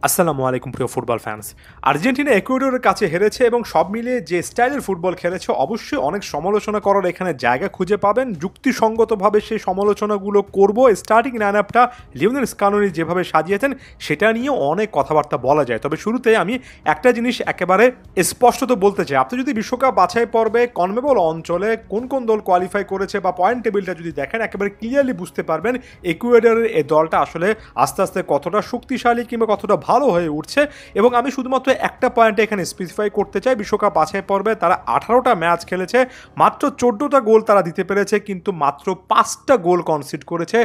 আসসালামু আলাইকুম প্রিয় ফুটবল ফ্যান্স। আর্জেন্টিনা ইকুয়েডরের কাছে হেরেছে এবং সব মিলিয়ে যে স্টাইলের ফুটবল খেলেছে অবশ্যই অনেক সমালোচনা করার এখানে জায়গা খুঁজে পাবেন। যুক্তিসঙ্গতভাবে সেই সমালোচনাগুলো করব। স্টার্টিং লাইন আপটা লিওনেল স্কালোনি যেভাবে সাজিয়েছেন সেটা নিয়ে অনেক কথাবার্তা বলা যায়, তবে শুরুতে আমি একটা জিনিস একেবারে স্পষ্টত বলতে চাই। আপনি যদি বিশ্বকাপ বাছাই পর্বে কনমেবল অঞ্চলে কোন কোন দল কোয়ালিফাই করেছে বা পয়েন্ট টেবিলটা যদি দেখেন একেবারে ক্লিয়ারলি বুঝতে পারবেন ইকুয়েডরের এই দলটা আসলে আস্তে আস্তে কতটা শক্তিশালী কিংবা কতটা ভালো হয়ে উঠছে। এবং আমি শুধুমাত্র একটা পয়েন্টে এখানে স্পেসিফাই করতে চাই, বিশ্বকাপ বাছাই পর্বে তারা 18টা ম্যাচ খেলেছে, মাত্র 14টা গোল তারা দিতে পেরেছে, কিন্তু মাত্র 5টা গোল কনসিড করেছে।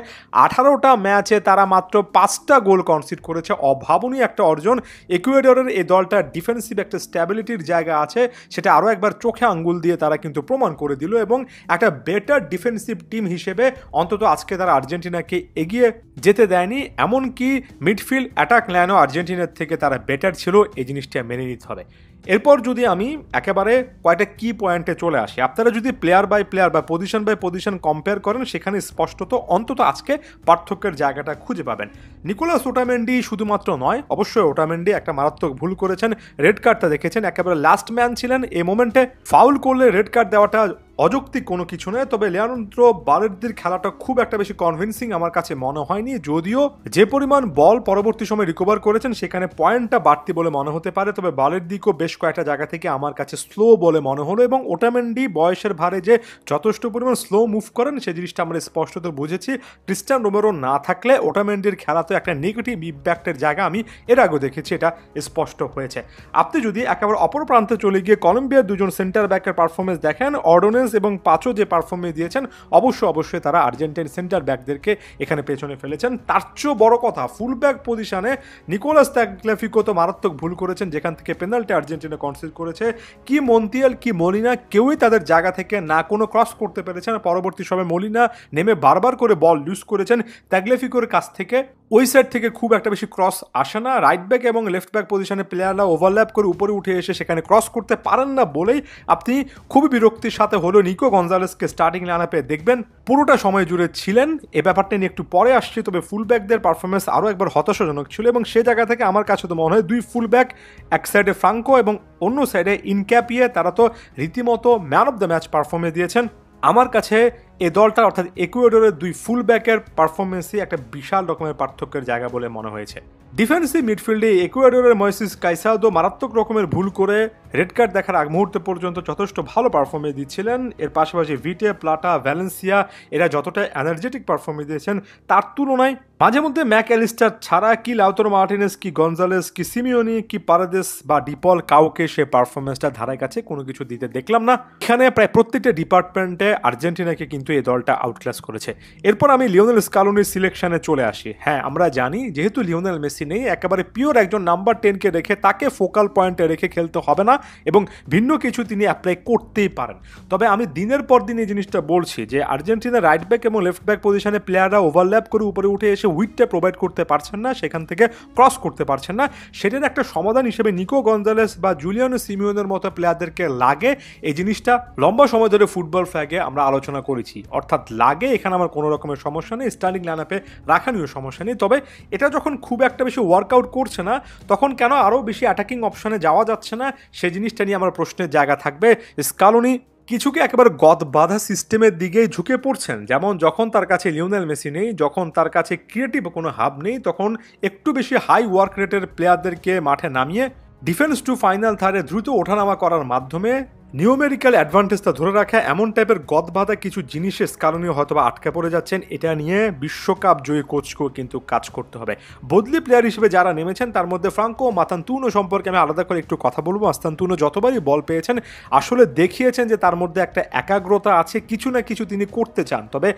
18টা ম্যাচে তারা মাত্র 5টা গোল কনসিড করেছে, অভাবনীয় একটা অর্জন। ইকুয়েডরের এই দলটা ডিফেন্সিভ একটা স্ট্যাবিলিটির জায়গা আছে, সেটা আরও একবার চোখে আঙ্গুল দিয়ে তারা কিন্তু প্রমাণ করে দিল এবং একটা বেটার ডিফেন্সিভ টিম হিসেবে অন্তত আজকে তারা আর্জেন্টিনাকে এগিয়ে যেতে দেয়নি। এমনকি মিডফিল্ড অ্যাটাক লাইনও আর্জেন্টিনার থেকে তারা বেটার ছিল, এই জিনিসটা মেনে নিতে হবে। এরপর যদি আমি একেবারে কয়েকটা কি পয়েন্টে চলে আসি, আপনারা যদি প্লেয়ার বাই প্লেয়ার বা পজিশন বাই পজিশন কম্পেয়ার করেন সেখানে স্পষ্টত অন্তত আজকে পার্থক্যের জায়গাটা খুঁজে পাবেন। নিকোলাস ওটামেন্ডি শুধুমাত্র নয়, অবশ্যই ওটামেন্ডি একটা মারাত্মক ভুল করেছেন, রেড কার্ডটা দেখেছেন, একেবারে লাস্ট ম্যান ছিলেন, এই মোমেন্টে ফাউল করলে রেড কার্ড দেওয়াটা অযৌক্তিক কোনো কিছু নয়। তবে লিয়ান্দ্রো বালের্দির খেলাটা খুব একটা বেশি কনভিন্সিং আমার কাছে মনে হয়নি, যদিও যে পরিমাণ বল পরবর্তী সময় রিকভার করেছেন সেখানে পয়েন্টটা বাড়তি বলে মনে হতে পারে, তবে বালের্দিকেও বেশ কয়েকটা জায়গা থেকে আমার কাছে স্লো বলে মনে হলো। এবং ওটামেন্ডি বয়সের ভারে যে যথেষ্ট পরিমাণ স্লো মুভ করেন সেই জিনিসটা আমরা স্পষ্টত বুঝেছি। ক্রিস্টিয়ান রোমেরো না থাকলে ওটামেন্ডির খেলাতে একটা নেগেটিভ ইম্প্যাক্টের জায়গা আমি এর আগেও দেখেছি, এটা স্পষ্ট হয়েছে। আপনি যদি একেবারে অপর প্রান্তে চলে গিয়ে কলম্বিয়ার দুজন সেন্টার ব্যাকের পারফরমেন্স দেখেন, অর্ডোনেন্স এবং পাঁচও যে পারফরমেন্স দিয়েছেন অবশ্যই তারা আর্জেন্টিন সেন্টার ব্যাকদেরকে এখানে পেছনে ফেলেছেন। তার চেয়েও বড় কথা, ফুল ব্যাক পজিশনে নিকোলাস তাগলিয়াফিকো তো মারাত্মক ভুল করেছেন, যেখান থেকে পেনাল্টি আর্জেন্টিনা কনসিড করেছে। কি মন্তিয়াল কি মলিনা কেউই তাদের জায়গা থেকে না কোনো ক্রস করতে পেরেছেন। পরবর্তী সময় মলিনা নেমে বারবার করে বল লুজ করেছেন, তাগলিয়াফিকোর কাছ থেকে ওই সাইড থেকে খুব একটা বেশি ক্রস আসে না। রাইট ব্যাক এবং লেফট ব্যাক পজিশনে প্লেয়াররা ওভারল্যাপ করে উপরে উঠে এসে সেখানে ক্রস করতে পারেন না বলেই আপনি খুবই বিরক্তির সাথে হলো নিকো গঞ্জালেসকে স্টার্টিং লাইনআপে দেখবেন পুরোটা সময় জুড়ে ছিলেন। এই ব্যাপারটা নিয়ে একটু পরে আসছি, তবে ফুল ব্যাকদের পারফরমেন্স আরও একবার হতাশাজনক ছিল এবং সে জায়গা থেকে আমার কাছে তো মনে হয় দুই ফুল ব্যাক, এক সাইডে ফ্রাঙ্কো এবং অন্য সাইডে ইনক্যাপিয়ে, তারা তো রীতিমতো man of the match performance দিয়েছেন। আমার কাছে এই দলটা অর্থাৎ ইকুয়েডরের দুই ফুল ব্যাকের পারফরমেন্সই একটা বিশাল রকমের পার্থক্যের জায়গা বলে মনে হয়েছে। ডিফেন্সিভ মিডফিল্ডে ইকুয়েডরের ময়েসিস কাইসাদো মারাত্মক রকমের ভুল করে রেড কার্ড দেখার আগ মুহূর্তে পর্যন্ত যথেষ্ট ভালো পারফরমেন্স দিচ্ছিলেন। এর পাশাপাশি ভিটে, প্লাটা, ভ্যালেন্সিয়া এরা যতটা এনার্জেটিক পারফরমেন্স দিয়েছেন তার তুলনায় মাঝে মধ্যে ম্যাক অ্যালিস্টার ছাড়া কি লাউতারো মার্টিনেজ, কি গঞ্জালেস, কি সিমিওনি, কি পারাদেস বা ডিপল কাউকে সে পারফরমেন্সটা ধারায় কাছে কোনো কিছু দিতে দেখলাম না। এখানে প্রায় প্রত্যেকটা ডিপার্টমেন্টে আর্জেন্টিনাকে কিন্তু এই দলটা আউটক্লাস করেছে। এরপর আমি লিওনেল স্কালোনির সিলেকশনে চলে আসি। হ্যাঁ, আমরা জানি যেহেতু লিওনেল মেসি নেই, একেবারে পিওর একজন নাম্বার 10কে রেখে তাকে ফোকাল পয়েন্টে রেখে খেলতে হবে না এবং ভিন্ন কিছু তিনি অ্যাপ্লাই করতেই পারেন। তবে আমি দিনের পর দিন এই জিনিসটা বলছি যে আর্জেন্টিনার রাইট ব্যাক এবং লেফট ব্যাক পজিশনে প্লেয়াররা ওভারল্যাপ করে উপরে উঠে এসে উইডটা প্রোভাইড করতে পারছেন না, সেখান থেকে ক্রস করতে পারছেন না। সেটার একটা সমাধান হিসেবে নিকো গঞ্জালেস বা জুলিয়ানো সিমিওনের মতো প্লেয়ারদেরকে লাগে। এই জিনিসটা লম্বা সময় ধরে ফুটবল ফ্ল্যাগে আমরা আলোচনা করেছি, অর্থাৎ লাগে এখানে আমার কোনো রকমের সমস্যা নেই, স্টার্টিং লাইনআপে রাখা নিয়েও সমস্যা নেই। তবে এটা যখন খুব একটা বেশি ওয়ার্কআউট করছে না তখন কেন আরও বেশি অ্যাটাকিং অপশনে যাওয়া যাচ্ছে না, সেই জিনিসটা নিয়ে আমার প্রশ্নের জায়গা থাকবে। স্কালোনি কিছুকে একেবারে গদ বাঁধা সিস্টেমের দিকেই ঝুঁকে পড়ছেন, যেমন যখন তার কাছে লিওনেল মেসি নেই, যখন তার কাছে ক্রিয়েটিভ কোনো হাব নেই, তখন একটু বেশি হাই ওয়ার্ক রেটের প্লেয়ারদেরকে মাঠে নামিয়ে ডিফেন্স টু ফাইনাল থার্ডে দ্রুত ওঠানামা করার মাধ্যমে নিউমেরিক্যাল অ্যাডভান্টেজটা ধরে রাখা, এমন টাইপের গদবাধা কিছু জিনিসে স্কালোনি হয়তো বা আটকে পড়ে যাচ্ছেন। এটা নিয়ে বিশ্বকাপ জয়ী কোচকেও কিন্তু কাজ করতে হবে। বদলি প্লেয়ার হিসেবে যারা নেমেছেন তার মধ্যে ফ্রাঙ্কো মাস্তান্তুনো সম্পর্কে আমি আলাদা করে একটু কথা বলবো। মাস্তান্তুনো যতবারই বল পেয়েছেন আসলে দেখিয়েছেন যে তার মধ্যে একটা একাগ্রতা আছে, কিছু না কিছু তিনি করতে চান। তবে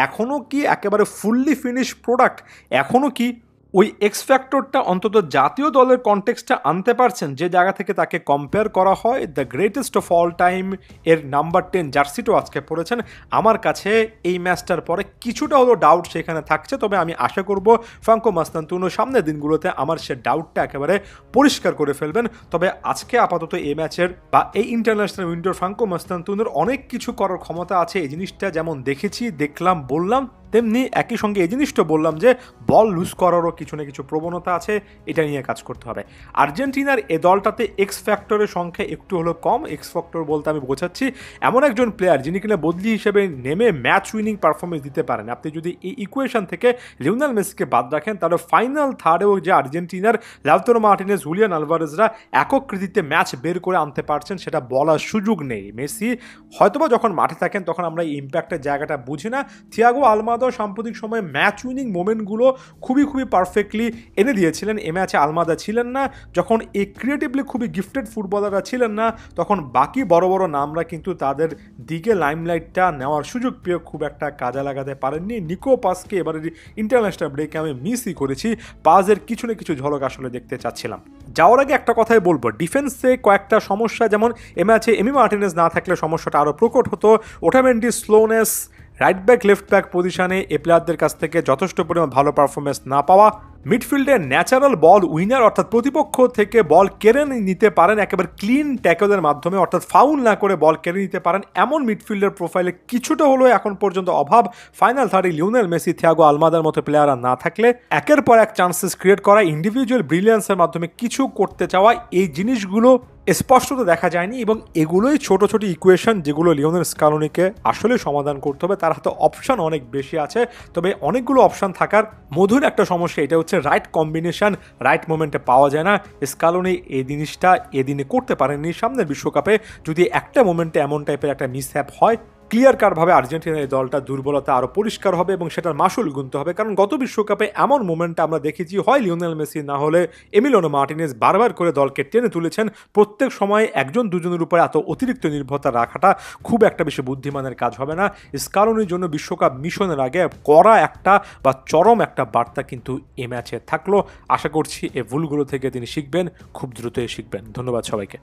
এখনও কি একেবারে ফুললি ফিনিশ প্রোডাক্ট, এখনও কি ওই এক্স ফ্যাক্টরটা অন্তত জাতীয় দলের কনটেক্সটে আনতে পারছেন যে জায়গা থেকে তাকে কম্পেয়ার করা হয়? The greatest of all time এর নাম্বার 10 জার্সিটাও আজকে পড়েছেন। আমার কাছে এই ম্যাচটার পরে কিছুটা হলো ডাউট সেখানে থাকছে, তবে আমি আশা করব ফ্রাঙ্কো মাস্তান্তুনো সামনের দিনগুলোতে আমার সে ডাউটটা একেবারে পরিষ্কার করে ফেলবেন। তবে আজকে আপাতত এই ম্যাচের বা এই ইন্টারন্যাশনাল উইন্ডোর ফ্রাঙ্কো মাস্তান্তুনোর অনেক কিছু করার ক্ষমতা আছে, এই জিনিসটা যেমন দেখেছি, দেখলাম, বললাম, তেমনি একই সঙ্গে এই জিনিসটা বললাম যে বল লুজ করারও কিছু না কিছু প্রবণতা আছে, এটা নিয়ে কাজ করতে হবে। আর্জেন্টিনার এ দলটাতে এক্স ফ্যাক্টরের সংখ্যা একটু হলো কম। এক্স ফ্যাক্টর বলতে আমি বোঝাচ্ছি এমন একজন প্লেয়ার যিনি কিনা বদলি হিসেবে নেমে ম্যাচ উইনিং পারফরমেন্স দিতে পারেন। আপনি যদি এই ইকুয়েশন থেকে লিওনেল মেসিকে বাদ রাখেন তাহলে ফাইনাল থার্ডেও যে আর্জেন্টিনার লাউতারো মার্টিনেজ, হুলিয়ান আলভারেজরা একক কৃতিত্বে ম্যাচ বের করে আনতে পারছেন সেটা বলার সুযোগ নেই। মেসি হয়তোবা যখন মাঠে থাকেন তখন আমরা এই ইম্প্যাক্টের জায়গাটা বুঝি না। থিয়াগো আলমাদা সাম্প্রতিক সময়ে ম্যাচ উইনিং মোমেন্টগুলো খুবই পারফেক্টলি এনে দিয়েছিলেন। এ ম্যাচে আলমাদা ছিলেন না। যখন এই ক্রিয়েটিভলি খুবই গিফটেড ফুটবলাররা ছিলেন না তখন বাকি বড় বড় নামরা কিন্তু তাদের দিকে লাইমলাইটটা নেওয়ার সুযোগ পেয়ে খুব একটা কাজে লাগাতে পারেননি। নিকো পাসকে এবারে ইন্টারন্যাশনাল ব্রেকে আমি মিসই করেছি। পাজের কিছু না কিছু ঝলক আসলে দেখতে চাচ্ছিলাম। যাওয়ার আগে একটা কথাই বলবো, ডিফেন্সে কয়েকটা সমস্যা, যেমন এ ম্যাচে এমি মার্টিনেজ না থাকলে সমস্যাটা আরও প্রকট হতো। ওটামেন্ডির slowness, right back left back পজিশনে এ প্লেয়ারদের কাছ থেকে যথেষ্ট পরিমাণ ভালো পারফরমেন্স না পাওয়া, মিডফিল্ডে ন্যাচারাল বল উইনার অর্থাৎ প্রতিপক্ষ থেকে বল কেড়ে নিতে পারেন একেবারে ক্লিন ট্যাকলের মাধ্যমে, অর্থাৎ ফাউল না করে বল কেড়ে নিতে পারেন এমন মিডফিল্ডের প্রোফাইলে কিছুটা হলেও এখন পর্যন্ত অভাব। ফাইনাল থার্ডে লিওনেল মেসি, থিয়াগো আলমাদার মতো প্লেয়াররা না থাকলে একের পর এক চান্সেস ক্রিয়েট করা, ইন্ডিভিজুয়াল ব্রিলিয়ান্সের মাধ্যমে কিছু করতে চাওয়া, এই জিনিসগুলো স্পষ্টত দেখা যায়নি। এবং এগুলোই ছোট ছোট ইকুয়েশন যেগুলো লিওনেল স্কালোনিকে আসলে সমাধান করতে হবে। তার হাতে অপশান অনেক বেশি আছে, তবে অনেকগুলো অপশান থাকার মধুর একটা সমস্যা এটা হচ্ছে রাইট কম্বিনেশন রাইট মোমেন্টে পাওয়া যায় না। স্কালোনি এই জিনিসটা এদিনে করতে পারেননি। সামনের বিশ্বকাপে যদি একটা মোমেন্টে এমন টাইপের একটা মিসহ্যাপ হয়, ক্লিয়ার কাটভাবে আর্জেন্টিনার এই দলটা দুর্বলতা আরও পরিষ্কার হবে এবং সেটার মাসুল গুনতে হবে। কারণ গত বিশ্বকাপে এমন মোমেন্টটা আমরা দেখেছি, হয় লিওনেল মেসি না হলে এমিলিয়ানো মার্টিনেজ বারবার করে দলকে টেনে তুলেছেন। প্রত্যেক সময় একজন দুজনের উপরে এত অতিরিক্ত নির্ভরতা রাখাটা খুব একটা বেশি বুদ্ধিমানের কাজ হবে না। স্কালোনির জন্য বিশ্বকাপ মিশনের আগে কড়া একটা বা চরম একটা বার্তা কিন্তু এ ম্যাচে থাকলো। আশা করছি এই ভুলগুলো থেকে তিনি শিখবেন, খুব দ্রুতই শিখবেন। ধন্যবাদ সবাইকে।